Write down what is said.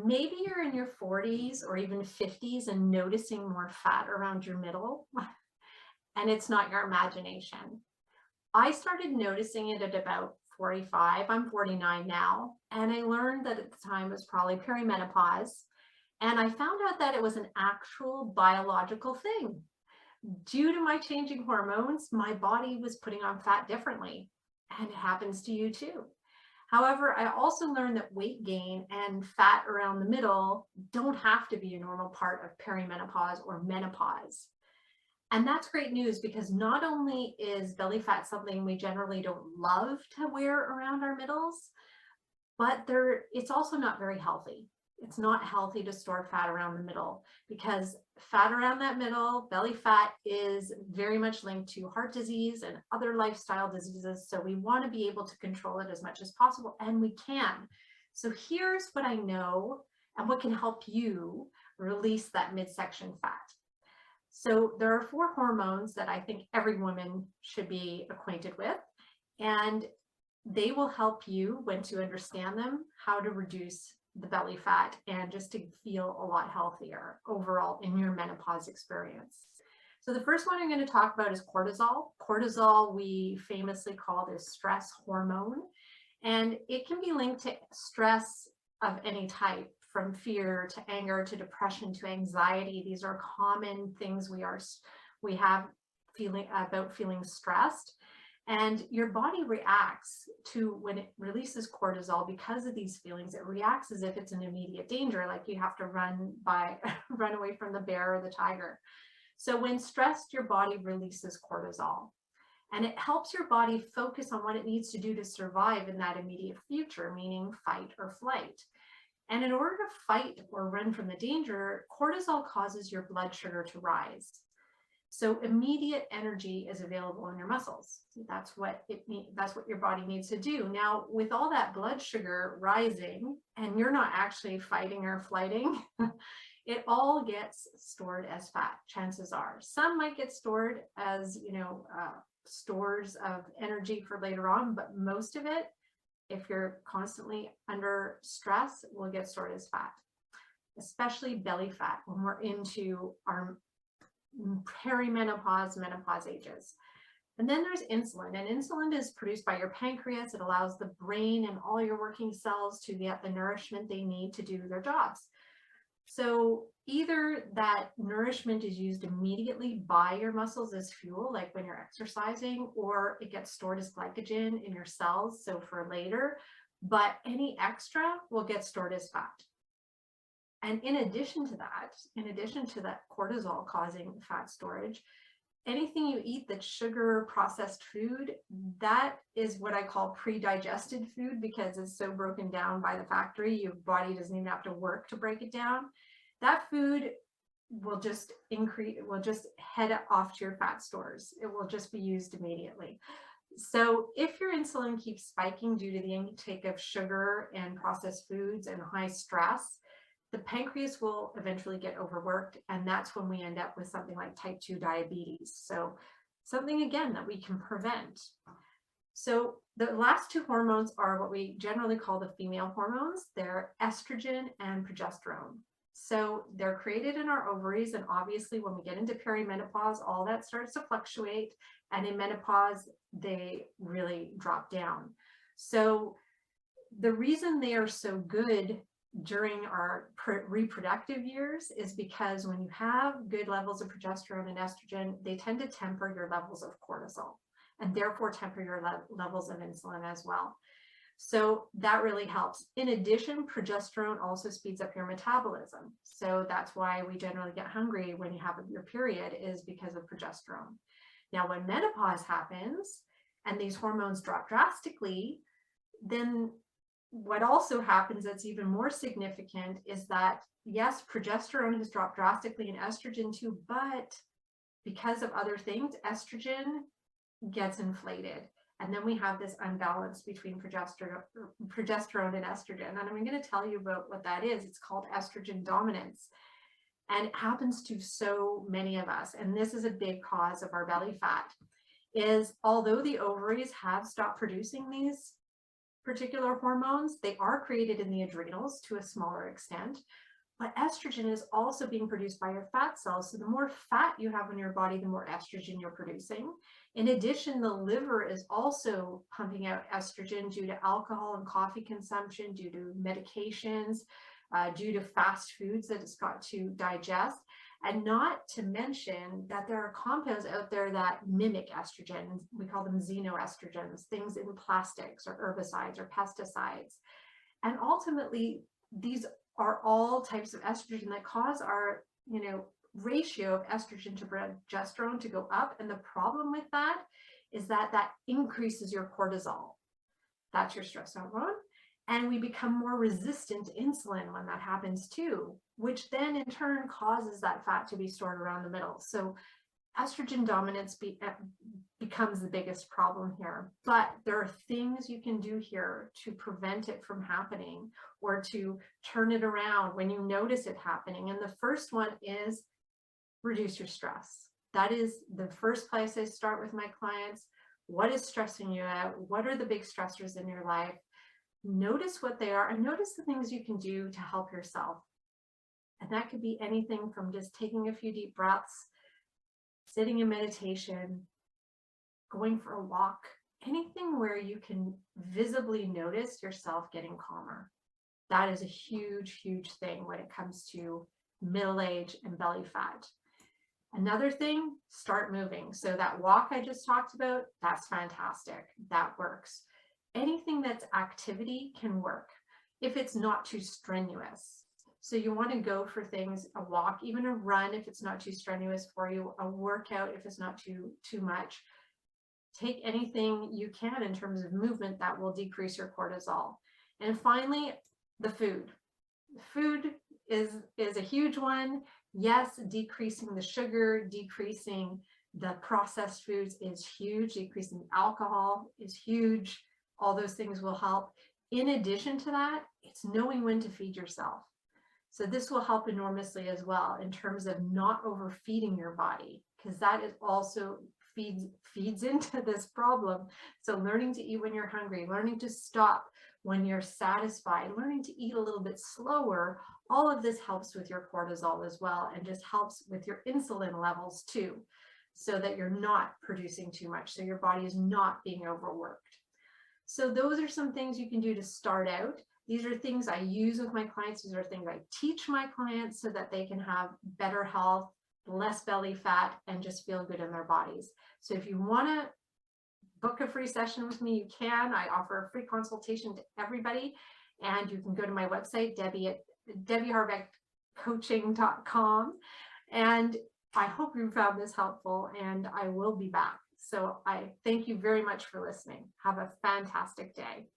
Maybe you're in your 40s or even 50s and noticing more fat around your middle, and it's not your imagination. I started noticing it at about 45. I'm 49 now, and I learned that at the time it was probably perimenopause. And I found out that it was an actual biological thing. Due to my changing hormones, my body was putting on fat differently, and it happens to you too. However, I also learned that weight gain and fat around the middle don't have to be a normal part of perimenopause or menopause. And that's great news, because not only is belly fat something we generally don't love to wear around our middles, but it's also not very healthy. It's not healthy to store fat around the middle, because fat around that middle, belly fat, is very much linked to heart disease and other lifestyle diseases. So we want to be able to control it as much as possible, and we can. So here's what I know and what can help you release that midsection fat. So there are 4 hormones that I think every woman should be acquainted with, and they will help you, when to understand them, how to reduce the belly fat and just to feel a lot healthier overall in your menopause experience. So the first one I'm going to talk about is cortisol. Cortisol, we famously call this stress hormone, and it can be linked to stress of any type, from fear to anger to depression to anxiety. These are common things we have feeling stressed. And your body reacts to, when it releases cortisol, because of these feelings, it reacts as if it's an immediate danger, like you have to run away from the bear or the tiger. So when stressed, your body releases cortisol, and it helps your body focus on what it needs to do to survive in that immediate future, meaning fight or flight. And in order to fight or run from the danger, cortisol causes your blood sugar to rise. So immediate energy is available in your muscles. That's what your body needs to do. Now, with all that blood sugar rising, and you're not actually fighting or flighting, it all gets stored as fat, chances are. Some might get stored as, stores of energy for later on, but most of it, if you're constantly under stress, will get stored as fat, especially belly fat when we're into our perimenopause, menopause ages. And then there's insulin, and insulin is produced by your pancreas. It allows the brain and all your working cells to get the nourishment they need to do their jobs. So either that nourishment is used immediately by your muscles as fuel, like when you're exercising, or it gets stored as glycogen in your cells, so for later, but any extra will get stored as fat. And in addition to that cortisol causing fat storage, anything you eat that's sugar processed food, that is what I call pre-digested food, because it's so broken down by the factory, your body doesn't even have to work to break it down. That food will just head off to your fat stores. It will just be used immediately. So if your insulin keeps spiking due to the intake of sugar and processed foods and high stress, the pancreas will eventually get overworked, and that's when we end up with something like type 2 diabetes. So something, again, that we can prevent. So the last 2 hormones are what we generally call the female hormones. They're estrogen and progesterone. So they're created in our ovaries, and obviously when we get into perimenopause, all that starts to fluctuate, and in menopause, they really drop down. So the reason they are so good during our reproductive years is because when you have good levels of progesterone and estrogen, they tend to temper your levels of cortisol, and therefore temper your levels of insulin as well. So that really helps. In addition, progesterone also speeds up your metabolism. So that's why we generally get hungry when you have your period, is because of progesterone. Now, when menopause happens and these hormones drop drastically, then what also happens that's even more significant is that, yes, progesterone has dropped drastically and estrogen too, but because of other things, estrogen gets inflated. And then we have this unbalance between progesterone and estrogen. And I'm going to tell you about what that is. It's called estrogen dominance. And it happens to so many of us. And this is a big cause of our belly fat, is although the ovaries have stopped producing these particular hormones, they are created in the adrenals to a smaller extent, but estrogen is also being produced by your fat cells. So the more fat you have in your body, the more estrogen you're producing. In addition, the liver is also pumping out estrogen due to alcohol and coffee consumption, due to medications, due to fast foods that it's got to digest. And not to mention that there are compounds out there that mimic estrogen. We call them xenoestrogens, things in plastics or herbicides or pesticides. And ultimately, these are all types of estrogen that cause our, ratio of estrogen to progesterone to go up. And the problem with that is that that increases your cortisol. That's your stress hormone. And we become more resistant to insulin when that happens too, which then in turn causes that fat to be stored around the middle. So estrogen dominance becomes the biggest problem here. But there are things you can do here to prevent it from happening or to turn it around when you notice it happening. And the first one is reduce your stress. That is the first place I start with my clients. What is stressing you out? What are the big stressors in your life? Notice what they are and notice the things you can do to help yourself. And that could be anything from just taking a few deep breaths, sitting in meditation, going for a walk, anything where you can visibly notice yourself getting calmer. That is a huge, huge thing when it comes to middle age and belly fat. Another thing, start moving. So that walk I just talked about, that's fantastic. That works. Anything that's activity can work if it's not too strenuous. So you want to go for things, a walk, even a run if it's not too strenuous for you, a workout if it's not too much. Take anything you can in terms of movement that will decrease your cortisol. And finally, the food. Food is a huge one. Yes, decreasing the sugar, decreasing the processed foods is huge. Decreasing alcohol is huge. All those things will help. In addition to that, it's knowing when to feed yourself. So this will help enormously as well in terms of not overfeeding your body, because that is also feeds into this problem. So learning to eat when you're hungry, learning to stop when you're satisfied, learning to eat a little bit slower, all of this helps with your cortisol as well, and just helps with your insulin levels too, so that you're not producing too much, so your body is not being overworked. So those are some things you can do to start out. These are things I use with my clients. These are things I teach my clients so that they can have better health, less belly fat, and just feel good in their bodies. So if you want to book a free session with me, you can. I offer a free consultation to everybody. And you can go to my website, debbieharbeckcoaching.com. And I hope you found this helpful, and I will be back. So I thank you very much for listening. Have a fantastic day.